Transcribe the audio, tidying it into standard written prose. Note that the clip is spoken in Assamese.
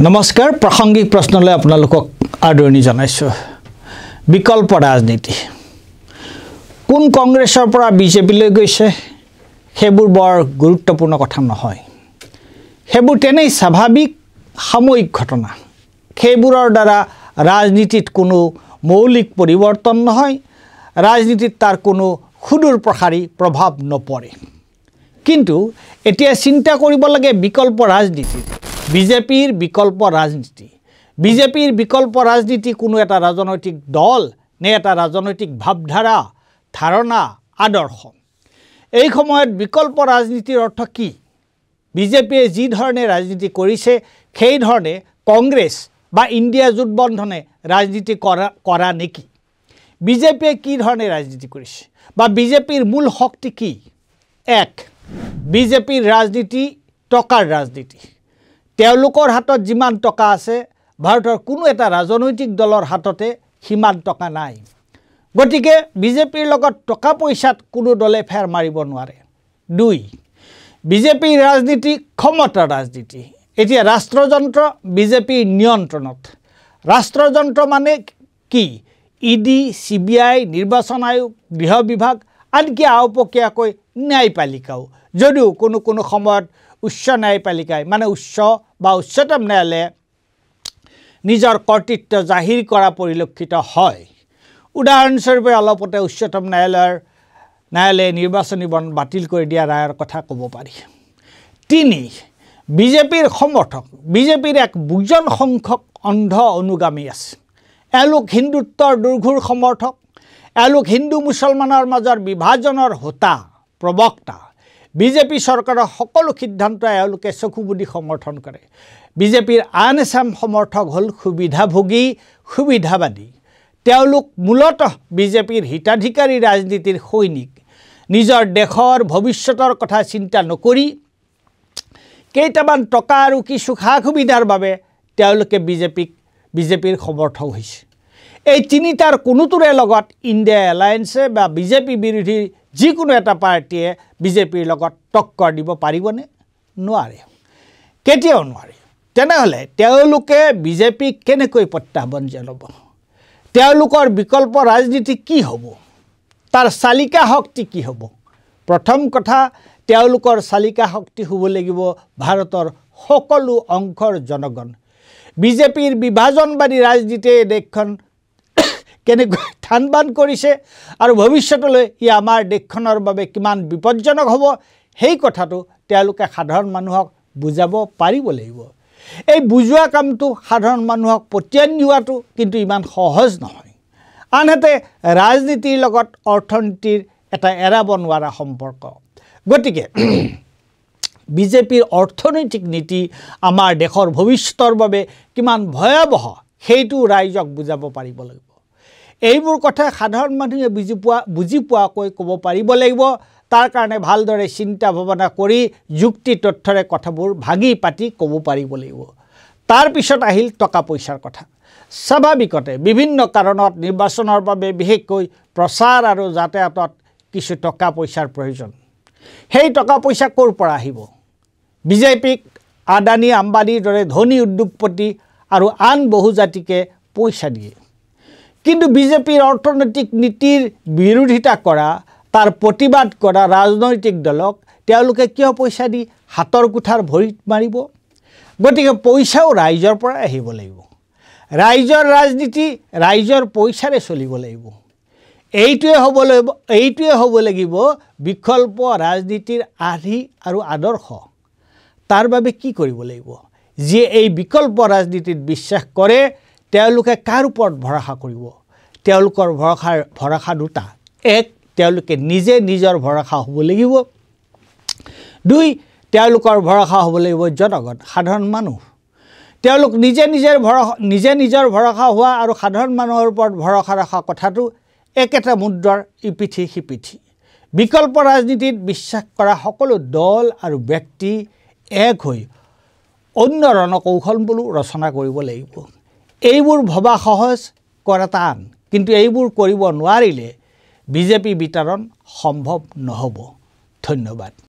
নমস্কাৰ প্ৰাসংগিক প্ৰশ্নলৈ আপোনালোকক আদৰণি জনাইছো বিকল্প ৰাজনীতি কোন কংগ্ৰেছৰ পৰা বিজেপি লৈ গৈছে হেবুৰ বৰ গুৰুত্বপূৰ্ণ কথা নহয় হেবুৰ তেনে স্বাভাৱিক সাময়িক ঘটনা হেবুৰৰ দ্বাৰা ৰাজনীতিত কোনো মৌলিক পৰিৱৰ্তন নহয় ৰাজনীতিত তাৰ কোনো সুদূৰ প্ৰসাৰী প্ৰভাৱ নপৰে কিন্তু এতিয়া চিন্তা কৰিব লাগে বিকল্প ৰাজনীতি বিজেপিৰ বিকল্প ৰাজনীতি কোনো এটা ৰাজনৈতিক দল নে এটা ৰাজনৈতিক ভাৱধাৰা ধাৰণা আদৰ্শ এই সময়ত বিকল্প ৰাজনীতিৰ অৰ্থ কি বিজেপিয়ে যি ধৰণে ৰাজনীতি কৰিছে সেই ধৰণে কংগ্ৰেছ বা ইণ্ডিয়া জোটবন্ধনে ৰাজনীতি কৰা নেকি বিজেপিয়ে কি ধৰণে ৰাজনীতি কৰিছে বা বিজেপিৰ মূল শক্তি কি এক বিজেপিৰ ৰাজনীতি টকাৰ ৰাজনীতি তেওঁলোকৰ হাতত যিমান টকা আছে ভাৰতৰ কোনো এটা ৰাজনৈতিক দলৰ হাততে সিমান টকা নাই গতিকে বিজেপিৰ লগত টকা পইচাত কোনো দলে ফেৰ মাৰিব নোৱাৰে দুই বিজেপিৰ ৰাজনীতি ক্ষমতা ৰাজনীতি এতিয়া ৰাষ্ট্ৰযন্ত্ৰ বিজেপিৰ নিয়ন্ত্ৰণত ৰাষ্ট্ৰযন্ত্ৰ মানে কি ইডি সিবিআই নিৰ্বাচন আয়োগ গৃহ বিভাগ আনকি আওপকীয়াকৈ ন্যায়পালিকাও যদিও কোনো সময়ত উচ্চ ন্যায়পালিকাই মানে উচ্চতম ন্যায়ালয়ে নিজৰ কৰ্তৃত্ব জাহিৰ কৰা পৰিলক্ষিত হয় উদাহৰণস্বৰূপে অলপতে উচ্চতম ন্যায়ালয়ে নিৰ্বাচনী বণ্ড বাতিল কৰি দিয়া ৰায়ৰ কথা ক'ব পাৰি তিনি বিজেপিৰ সমৰ্থক বিজেপিৰ এক বুজন সংখ্যক অন্ধ অনুগামী আছে এওঁলোক হিন্দুত্বৰ দুৰ্ঘুৰ সমৰ্থক এওঁলোক হিন্দু মুছলমানৰ মাজৰ বিভাজনৰ হোতা প্ৰবক্তা বিজেপি চৰকাৰৰ সকলো সিদ্ধান্ত এওঁলোকে চকুবুদি সমৰ্থন কৰে বিজেপিৰ আন এচাম সমৰ্থক হ'ল সুবিধাভোগী সুবিধাবাদী তেওঁলোক মূলতঃ বিজেপিৰ হিতাধিকাৰী ৰাজনীতিৰ সৈনিক নিজৰ দেশৰ ভৱিষ্যতৰ কথা চিন্তা নকৰি কেইটামান টকা আৰু কিছু সা সুবিধাৰ বাবে তেওঁলোকে বিজেপিৰ সমৰ্থক হৈছে এই তিনিটাৰ কোনোটোৰে লগত ইণ্ডিয়া এলায়েন্সে বা বিজেপি বিৰোধী যিকোনো এটা পাৰ্টিয়ে বিজেপিৰ লগত টক্কৰ দিব পাৰিবনে নোৱাৰে কেতিয়াও নোৱাৰে তেনেহ'লে তেওঁলোকে বিজেপিক কেনেকৈ প্ৰত্যাহ্বান জনাব তেওঁলোকৰ বিকল্প ৰাজনীতি কি হ'ব তাৰ চালিকা শক্তি কি হ'ব প্ৰথম কথা তেওঁলোকৰ চালিকা শক্তি হ'ব লাগিব ভাৰতৰ সকলো অংশৰ জনগণ বিজেপিৰ বিভাজনবাদী ৰাজনীতিয়ে দেশখন কেনেকৈ থানবান কৰিছে আৰু ভৱিষ্যতলৈ ই আমাৰ দেশখনৰ বাবে কিমান বিপজ্জনক হ'ব সেই কথাটো তেওঁলোকে সাধাৰণ মানুহক বুজাব পাৰিব লাগিব এই বুজোৱা কামটো সাধাৰণ মানুহক পঠিয়াই নিয়াটো কিন্তু ইমান সহজ নহয় আনহাতে ৰাজনীতিৰ লগত অৰ্থনীতিৰ এটা এৰাব নোৱাৰা সম্পৰ্ক গতিকে বিজেপিৰ অৰ্থনৈতিক নীতি আমাৰ দেশৰ ভৱিষ্যতৰ বাবে কিমান ভয়াৱহ সেইটো ৰাইজক বুজাব পাৰিব লাগিব এইবোৰ কথা সাধাৰণ মানুহে বুজি পোৱাকৈ ক'ব পাৰিব লাগিব তাৰ কাৰণে ভালদৰে চিন্তা ভাৱনা কৰি যুক্তি তথ্যৰে কথাবোৰ ভাগি পাতি ক'ব পাৰিব লাগিব তাৰ পিছত আহিল টকা পইচাৰ কথা স্বাভাৱিকতে বিভিন্ন কাৰণত নিৰ্বাচনৰ বাবে বিশেষকৈ প্ৰচাৰ আৰু যাতায়াতত কিছু টকা পইচাৰ প্ৰয়োজন সেই টকা পইচা ক'ৰ পৰা আহিব বিজেপিক আদানী আম্বানীৰ দৰে ধনী উদ্যোগপতি আৰু আন বহুজাতিকে পইচা দিয়ে কিন্তু বিজেপিৰ অৰ্থনৈতিক নীতিৰ বিৰোধিতা কৰা তাৰ প্ৰতিবাদ কৰা ৰাজনৈতিক দলক তেওঁলোকে কিয় পইচা দি হাতৰ কুঠাৰ ভৰিত মাৰিব গতিকে পইচাও ৰাইজৰ পৰা আহিব লাগিব ৰাইজৰ ৰাজনীতি ৰাইজৰ পইচাৰে চলিব লাগিব এইটোৱে হ'ব লাগিব বিকল্প ৰাজনীতিৰ আৰ্হি আৰু আদৰ্শ তাৰ বাবে কি কৰিব লাগিব যিয়ে এই বিকল্প ৰাজনীতিত বিশ্বাস কৰে তেওঁলোকে কাৰ ওপৰত ভৰসা কৰিব তেওঁলোকৰ ভৰসা দুটা এক তেওঁলোকে নিজে নিজৰ ভৰসা হ'ব লাগিব দুই তেওঁলোকৰ ভৰসা হ'ব লাগিব জনগণ সাধাৰণ মানুহ তেওঁলোক নিজে নিজৰ ভৰসা হোৱা আৰু সাধাৰণ মানুহৰ ওপৰত ভৰসা ৰখা কথাটো একেটা মুদ্ৰাৰ ইপিঠি সিপিঠি বিকল্প ৰাজনীতিত বিশ্বাস কৰা সকলো দল আৰু ব্যক্তি এক হৈ অন্য ৰণকৌশলবোৰো ৰচনা কৰিব লাগিব এইবোৰ ভবা সহজ কৰা টান কিন্তু এইবোৰ কৰিব নোৱাৰিলে বিজেপি বিতৰণ সম্ভৱ নহ'ব ধন্যবাদ